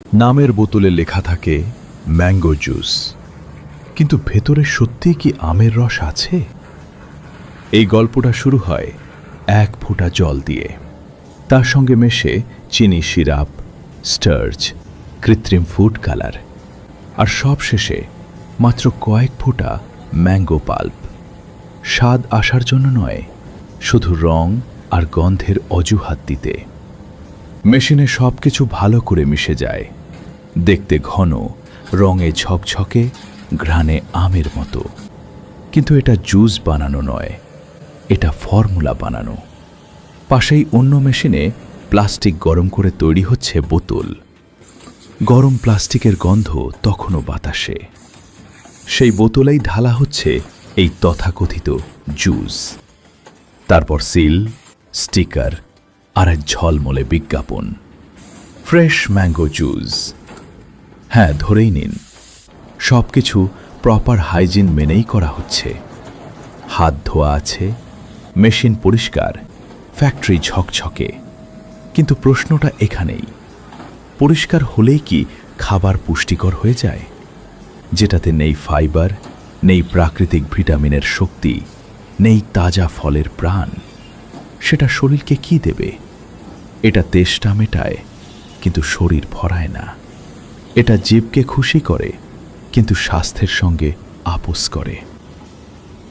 নামের বোতলে লেখা থাকে ম্যাঙ্গো জুস, কিন্তু ভেতরে সত্যিই কি আমের রস আছে? এই গল্পটা শুরু হয় এক ফোঁটা জল দিয়ে, তার সঙ্গে মেশে চিনি সিরাপ, স্টার্চ, কৃত্রিম ফুড কালার, আর সব শেষে মাত্র কয়েক ফোঁটা ম্যাঙ্গো পাল্প। স্বাদ আসার জন্য নয়, শুধু রং আর গন্ধের অজুহাত দিতে। মেশিনে সব কিছু ভালো করে মিশে যায়, দেখতে ঘন, রঙে ঝকঝকে, ঘ্রাণে আমের মতো। কিন্তু এটা জুস বানানো নয়, এটা ফর্মুলা বানানো। পাশেই অন্য মেশিনে প্লাস্টিক গরম করে তৈরি হচ্ছে বোতল। গরম প্লাস্টিকের গন্ধ তখনও বাতাসে। সেই বোতলেই ঢালা হচ্ছে এই তথাকথিত জুস। তারপর সিল, স্টিকার আর এক ঝলমলে বিজ্ঞাপন, ফ্রেশ ম্যাঙ্গো জুস। হ্যাঁ, ধরেই নিন, সব কিছু প্রপার হাইজিন মেনেই করা হচ্ছে। হাত ধোয়া আছে, মেশিন পরিষ্কার, ফ্যাক্টরি ঝকঝকে। কিন্তু প্রশ্নটা এখানেই, পরিষ্কার হলেই কি খাবার পুষ্টিকর হয়ে যায়? যেটাতে নেই ফাইবার, নেই প্রাকৃতিক ভিটামিনের শক্তি, নেই তাজা ফলের প্রাণ, সেটা শরীরকে কি দেবে? এটা তেষ্টা মেটায়, কিন্তু শরীর ভরায় না। এটা জীবকে খুশি করে, কিন্তু স্বাস্থ্যের সঙ্গে আপোস করে।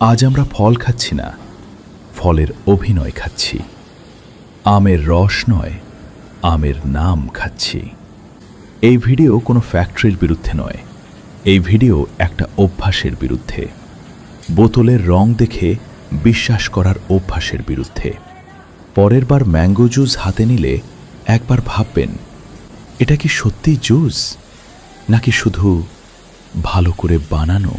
আজ আমরা ফল খাচ্ছি না, ফলের অভিনয় খাচ্ছি। আমের রস নয়, আমের নাম খাচ্ছি। এই ভিডিও কোনো ফ্যাক্টরির বিরুদ্ধে নয়, এই ভিডিও একটা অভ্যাসের বিরুদ্ধে। বোতলের রং দেখে বিশ্বাস করার অভ্যাসের বিরুদ্ধে। পরের বার ম্যাঙ্গো জুস হাতে নিলে একবার ভাববেন, এটা কি সত্যি জুস, নাকি শুধু ভালো করে বানানো